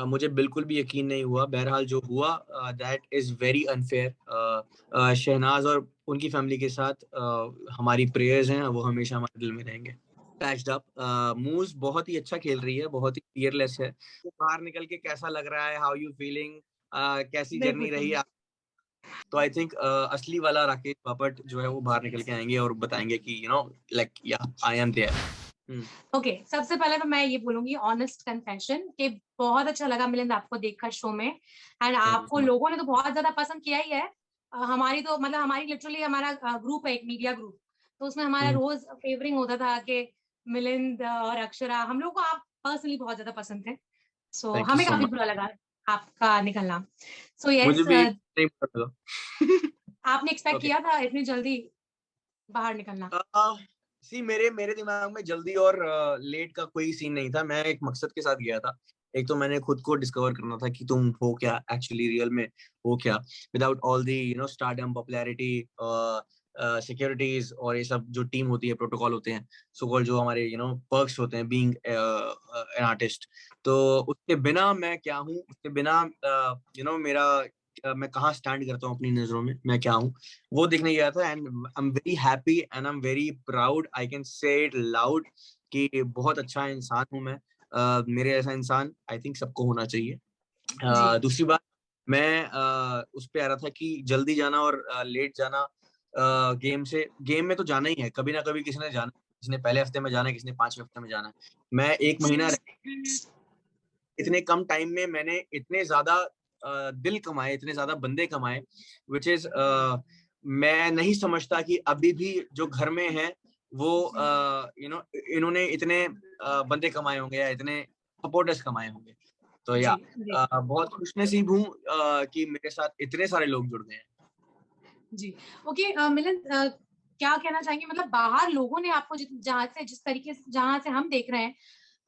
मुझे बिल्कुल भी यकीन नहीं हुआ। बहरहाल जो हुआ that is very unfair. Shahnaz और उनकी फैमिली के साथ हमारी प्रेयर्स हैं, वो हमेशा हमारे दिल में रहेंगे। Patched up. मूज बहुत ही अच्छा खेल रही है, बहुत ही फियरलेस है। तो बाहर निकल के कैसा लग रहा है, हाउ यू फीलिंग, कैसी जर्नी रही है? तो आई थिंक असली वाला राकेश बापट जो है वो बाहर निकल के आएंगे और बताएंगे कि लाइक या आई एम देयर। ओके, सबसे पहले तो मैं ये बोलूंगी ऑनेस्ट कन्फेशन कि बहुत अच्छा लगा मिलिंद आपको देखकर शो में, एंड थैंक यू आपको सो मच। लोगों ने तो बहुत ज्यादा पसंद किया ही है। हमारी तो मतलब हमारी लिटरली हमारा ग्रुप है, एक मीडिया ग्रुप, तो उसमें हमारा रोज फेवरिंग होता था कि मिलिंद और अक्षरा, हम लोग को आप पर्सनली बहुत ज्यादा पसंद थे। सो थैंक यू हमें सो काफी मच। बुरा लगा आपका निकलना। सो मुझे यस, भी नहीं पता था। आपने एक्सपेक्ट ओके। किया था इतनी जल्दी बाहर निकलना? सी मेरे मेरे दिमाग में जल्दी और लेट का कोई सीन नहीं था। मैं एक मकसद के साथ गया था। एक तो मैंने खुद को डिस्कवर करना था कि तुम हो क्या एक्चुअली, रियल में हो क्या, without all the stardom, popularity, securities और ये सब जो टीम होती है, प्रोटोकॉल होते हैं, सो कॉल्ड जो हमारे पर्क्स होते हैं बीइंग एन आर्टिस्ट। तो उसके बिना मैं क्या हूँ, उसके बिना मेरा मैं कहाँ स्टैंड करता हूँ अपनी नजरों में, मैं क्या हूँ, वो देखने गया था। And I am very happy and I am very proud, I can say it loud कि बहुत अच्छा इंसान हूँ मैं। मेरे ऐसा इंसान आई थिंक सबको होना चाहिए। जी दूसरी बात, मैं उस पे आ रहा था कि जल्दी जाना और लेट जाना, गेम में तो जाना ही है, कभी ना कभी किसी ने जाना, किसी ने पहले हफ्ते में जाना है, किसी ने 5वें हफ्ते में जाना है। मैं 1 महीना इतने कम टाइम में मैंने इतने ज्यादा दिल कमाए, इतने ज्यादा बंदे कमाए, विच इज मैं नहीं समझता कि अभी भी जो घर में है वो इन्होंने इतने बंदे कमाए होंगे या इतने सपोर्टर्स कमाए होंगे। तो जी या जी बहुत खुशनसीब हूँ कि मेरे साथ इतने सारे लोग जुड़ गए हैं। जी। ओके, मिलन, क्या कहना चाहेंगे, मतलब बाहर लोगों ने आपको जहाँ से, जिस तरीके से जहाँ से हम देख रहे हैं,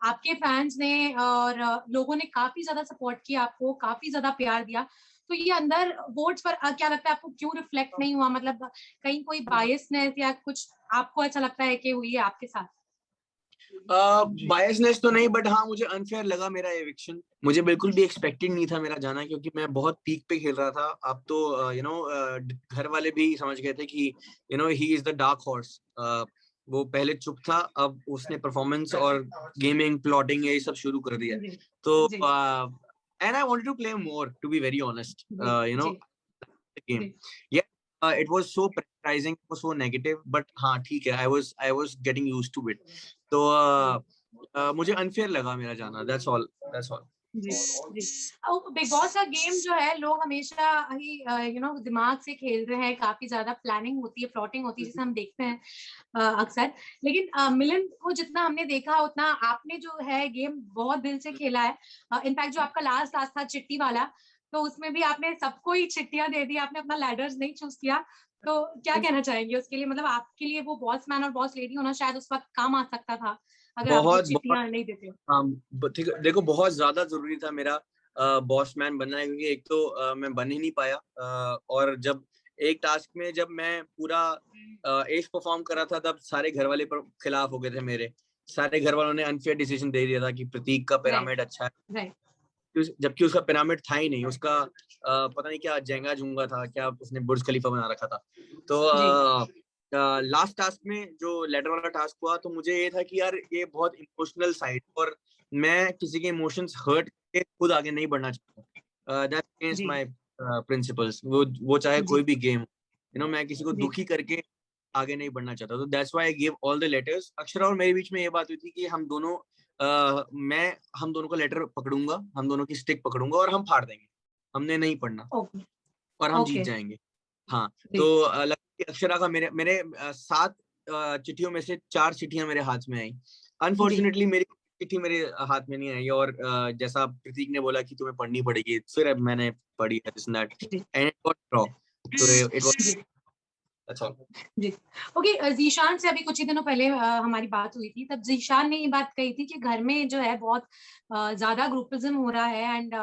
आपके फैंस ने और लोगों ने काफी ज्यादा सपोर्ट किया, आपको काफी ज्यादा प्यार दिया, तो ये अंदर वोट्स पर क्या लगता है आपको क्यों रिफ्लेक्ट नहीं हुआ? मतलब कहीं कोई बायसनेस या कुछ आपको ऐसा लगता है कि हुई है आपके साथ? बायसनेस तो नहीं, बट हाँ मुझे अनफेयर लगा मेरा एविक्शन। मुझे बिल्कुल भी एक्सपेक्टेड नहीं था मेरा जाना, क्योंकि मैं बहुत पीक पे खेल रहा था। अब तो घर वाले भी समझ गए थे कि he is the dark horse. वो पहले चुप था, अब उसने परफॉर्मेंस और गेमिंग, प्लॉटिंग, ये सब शुरू कर दिया। जी तो जी and I wanted to play more, to be very honest, जी जी गेम। जी it was so pressurizing, so negative, but हाँ ठीक है, I was getting used to it. तो मुझे अनफेयर लगा मेरा जाना, दैट्स ऑल, दैट्स ऑल। जी जी। बिग बॉस का गेम जो है, लोग हमेशा ही दिमाग से खेल रहे हैं, काफी ज्यादा प्लानिंग होती है, प्लॉटिंग होती है, जिसे हम देखते हैं अक्सर। लेकिन मिलन को जितना हमने देखा, उतना आपने जो है गेम बहुत दिल से खेला है। इनफैक्ट जो आपका लास्ट टास्क था चिट्टी वाला, तो उसमें भी आपने सबको ही चिट्टियां दे दी, आपने अपना लैडर्स नहीं चूज किया। तो क्या कहना चाहेंगे उसके लिए? मतलब आपके लिए वो बॉस मैन और बॉस लेडी होना शायद उस वक्त काम आ सकता था, अगर आप वो बहुत बहुत, चिट्टियां नहीं देते। हाँ, ठीक है, देखो बहुत ज्यादा जरूरी था मेरा बॉस मैन बनना है, क्योंकि एक तो मैं बन ही नहीं पाया। और जब एक टास्क में जब मैं पूरा एज परफॉर्म कर रहा था, तब सारे घर वाले खिलाफ हो गए थे मेरे। सारे घर वालों ने अनफेयर डिसीजन दे दिया था कि प्रतीक का राइट पिरामिड अच्छा है, राइट। जबकि उसका पिरामिड था ही नहीं। उसका पता नहीं क्या जेंगा जुंगा था, क्या उसने बुर्ज खलीफा बना रखा था। तो जी लास्ट टास्क में जो लेटर वाला टास्क हुआ, तो मुझे ये था कि यार ये बहुत इमोशनल साइड, और मैं किसी के इमोशंस हर्ट के खुद आगे नहीं बढ़ना चाहता। दैट्स अगेंस्ट जी माय प्रिंसिपल्स। वो चाहे जी कोई भी गेम, मैं किसी को जी दुखी करके आगे नहीं बढ़ना चाहता। तो that's why I give all the letters. Akshara और मेरे बीच में ये बात हुई थी कि हम दोनों मैं हम दोनों का लेटर पकड़ूंगा, हम दोनों की स्टिक पकड़ूंगा और हम फाड़ देंगे। हमने नहीं पढ़ना ओके और हम जीत ओके। जाएंगे। हाँ। जी तो लगता है कि अक्षरा का मेरे मेरे 7 चिट्ठियों में से 4 चिट्ठियां मेरे हाथ में आई। जी अनफॉर्चुनेटली मेरी चिट्ठी मेरे हाथ में नहीं आई, और जैसा प्रतीक ने बोला कि तुम्हें पढ़नी पड़ेगी, फिर अब मैंने पढ़ी है, दिस दैट, जी एंड इट गॉट ड्रॉ। तो इट वाज, जी अच्छा। जी। ओके, जीशान से अभी कुछ ही दिनों पहले हमारी बात हुई थी, तब जीशान ने ये बात कही थी कि घर में जो है बहुत ज्यादा ग्रुपिज्म हो रहा है, एंड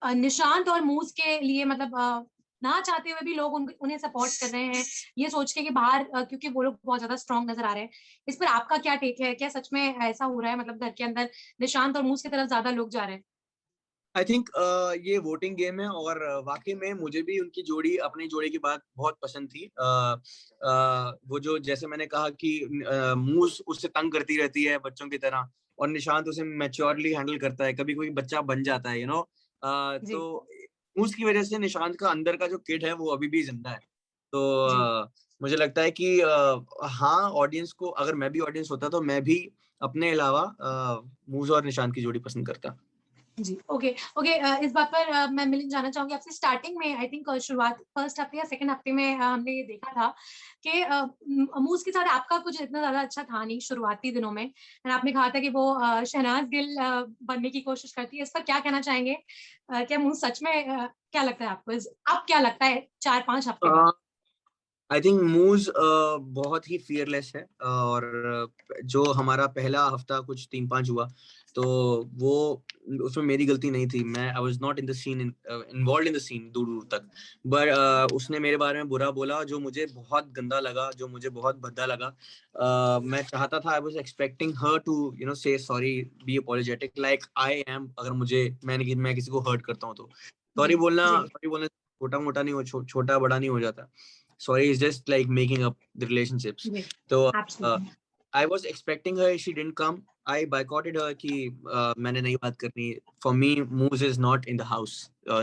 निशांत और मूस के लिए, मतलब ना चाहते हुए भी लोग उन्हें सपोर्ट कर रहे हैं, ये सोच के कि बाहर क्योंकि वो लोग बहुत ज्यादा स्ट्रांग नजर आ रहे हैं। इस पर आपका क्या टेक है? क्या सच में ऐसा हो रहा है, मतलब घर के अंदर निशांत और मूस की तरफ ज्यादा लोग जा रहे हैं? आई थिंक ये वोटिंग गेम है और वाकई में मुझे भी उनकी जोड़ी, अपनी जोड़ी की बात बहुत पसंद थी। वो जो जैसे मैंने कहा कि मूस उससे तंग करती रहती है बच्चों की तरह, और निशांत उसे मैच्योरली हैंडल करता है, कभी कोई बच्चा बन जाता है जी तो मूस की वजह से निशांत का अंदर का जो किड है वो अभी भी जिंदा है। तो जी मुझे लगता है कि हाँ, ऑडियंस को, अगर मैं भी ऑडियंस होता तो मैं भी अपने अलावा मूस और निशांत की जोड़ी पसंद करता। जी ओके ओके इस बात पर मैं मिलन जानना चाहूंगी आपसे। स्टार्टिंग में आई थिंक शुरुआत फर्स्ट हफ्ते या सेकंड हफ्ते में हमने ये देखा था कि मूस के साथ आपका कुछ इतना ज्यादा अच्छा था नहीं शुरुआती दिनों में, और आपने कहा था कि वो शहनाज गिल बनने की कोशिश करती है। इस पर क्या कहना चाहेंगे? क्या मूस सच में क्या लगता है आपको अब क्या लगता है 4-5 हफ्ते बाद? आई थिंक मूज बहुत ही फियरलेस है, और जो हमारा पहला हफ्ता कुछ 3-5 हुआ तो वो, उसमें मेरी गलती नहीं थी। मैं I was not in the scene, involved in the scene दूर दूर तक। बट उसने मेरे बारे में बुरा बोला जो मुझे बहुत गंदा लगा, जो मुझे बहुत भद्दा लगा। मैं चाहता था, I was expecting her to say sorry, be apologetic like I am. अगर मैं किसी को हर्ट करता हूँ तो जी जी सॉरी बोलना छोटा मोटा नहीं हो, छोटा बड़ा नहीं हो जाता। Sorry is just like making up the relationships. जी So absolutely I was expecting her, she didn't come. I boycotted her कि मैंने नहीं बात करनी। For me, Moose is not in the house.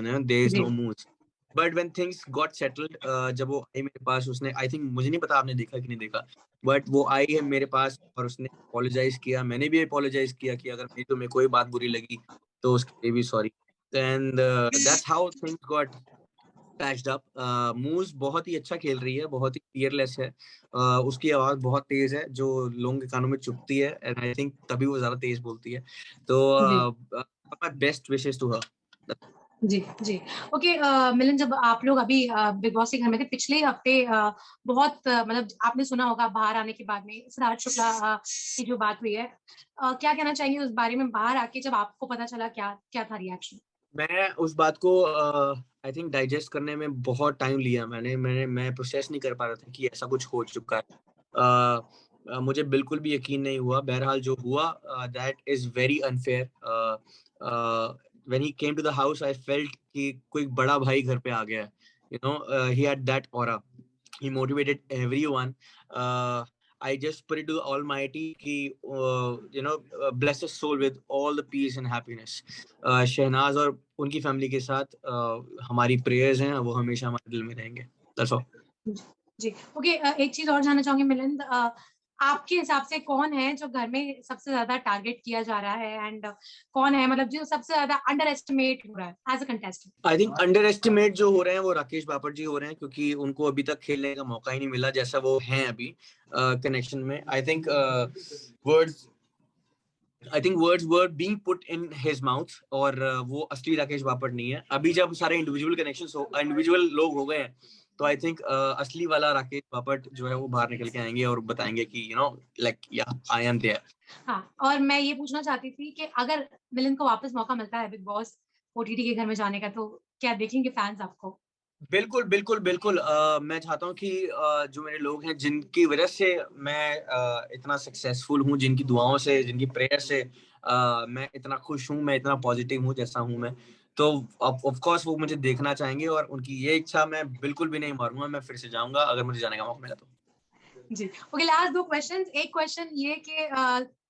No, there is ji no Moose. But when things got settled, जब वो आई मेरे पास, उसने, I think, मुझे नहीं पता आपने देखा कि नहीं देखा, but वो आई है मेरे पास और उसने apologize किया, मैंने भी apologize किया कि अगर मेरी तुम्हें कोई बात बुरी लगी तो उसके लिए भी sorry. And that's how things got patched up. मूज बहुत ही अच्छा खेल रही है, बहुत ही फियरलेस है। उसकी आवाज बहुत तेज है जो लोगों के कानों में चुभती है, एंड आई थिंक तभी वो ज्यादा तेज बोलती है। तो जी my best wishes to her. जी जी ओके मिलन, जब आप लोग अभी बिग बॉस के घर में थे पिछले हफ्ते, बहुत मतलब आपने सुना होगा बाहर आने के बाद में सिद्धार्थ शुक्ला की जो बात हुई है, क्या कहना चाहेंगे उस बारे में? बाहर आके जब आपको पता चला, क्या क्या था रिएक्शन? मैं उस बात को आई थिंक डाइजेस्ट करने में बहुत टाइम लिया। मैं प्रोसेस नहीं कर पा रहा था कि ऐसा कुछ हो चुका है। मुझे बिल्कुल भी यकीन नहीं हुआ। बहरहाल जो हुआ, that is very unfair. When he came to the house I felt कि कोई बड़ा भाई घर पे आ गया है। He had that aura, he motivated everyone. I just pray to the Almighty कि bless his soul with all the peace and happiness. Shehnaaz और उनकी फैमिली के साथ हमारी प्रेयर्स हैं, वो हमेशा हमारे दिल में रहेंगे। That's all. जी ओके एक चीज और जानना चाहूंगी मिलिंद, आपके हिसाब से कौन है जो घर में सबसे ज्यादा टारगेट किया जा रहा है, एंड कौन है मतलब जो सबसे ज्यादा अंडर एस्टिमेट हो रहा है as a contestant? I think underestimate जो हो रहे हैं वो राकेश बापर जी हो रहे हैं, क्योंकि उनको अभी तक खेलने का मौका ही नहीं मिला जैसा वो हैं अभी कनेक्शन में। Words I think words were being put in his mouth, और वो असली राकेश बापट नहीं है। अभी जब सारे इंडिविजुअल लोग हो गए हैं तो आई थिंक असली वाला राकेश बापट जो है वो बाहर निकल के आएंगे और बताएंगे कि लाइक या आई एम देयर। हाँ, और मैं ये पूछना चाहती थी कि अगर मिलिंद को वापस मौका मिलता है बिग बॉस ओटीटी के घर में जाने का, तो क्या देखेंगे फैंस आपको? बिल्कुल बिल्कुल बिल्कुल। मैं चाहता हूँ कि जो मेरे लोग हैं जिनकी वजह से मैं इतना सक्सेसफुल हूँ, जिनकी दुआओं से, जिनकी प्रेयर से मैं इतना खुश हूँ, मैं इतना पॉजिटिव हूँ जैसा हूँ मैं, तो ऑफ कोर्स वो मुझे देखना चाहेंगे, और उनकी ये इच्छा मैं बिल्कुल भी नहीं मारूंगा। मैं फिर से जाऊंगा अगर मुझे जाने का मौका मिला तो। जी ओके लास्ट 2 क्वेश्चंस। एक क्वेश्चन ये कि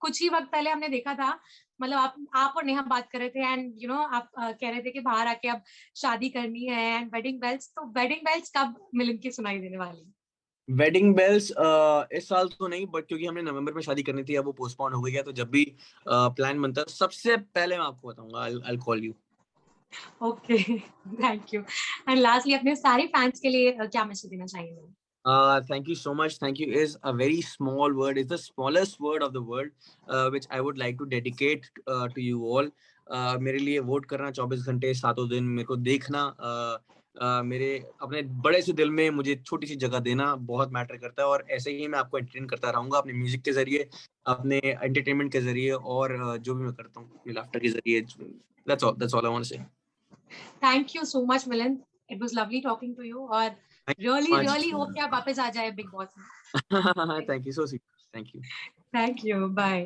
कुछ ही वक्त पहले हमने देखा था, मतलब आप और नेहा बात कर रहे थे, एंड आप कह रहे थे कि बाहर आके अब शादी करनी है एंड वेडिंग बेल्स, तो वेडिंग बेल्स कब मिलिंद की सुनाई देने वाली? वेडिंग बेल्स इस साल तो नहीं, बट क्योंकि हमने नवंबर में शादी करनी थी, अब वो पोस्टपोन हो गई है, तो जब भी प्लान बनता है सबसे पहले मैं आपको बताऊंगा। I call you. Okay thank you. And lastly अपने सारे फैंस के लिए क्या मैसेज देना चाहेंगे? Thank you so much. Thank you is a very small word. It's the smallest word of the world, which I would like to dedicate to you all. मेरे लिए vote करना 24 घंटे 7 दिन, मेरे को देखना, मेरे अपने बड़े से दिल में मुझे छोटी सी जगह देना बहुत मैटर करता है, और ऐसे ही मैं आपको एंटरटेन करता रहूंगा अपने म्यूजिक के जरिए, अपने एंटरटेनमेंट के जरिए, और जो भी मैं करता हूँ लाफ्टर के जरिए। That's all I want to say. Thank you so much Milind, it was lovely talking to you, और Thank really you really so hope कि आप वापस आ जाए बिग बॉस में। much. Thank you so much. Thank you. Thank you, bye.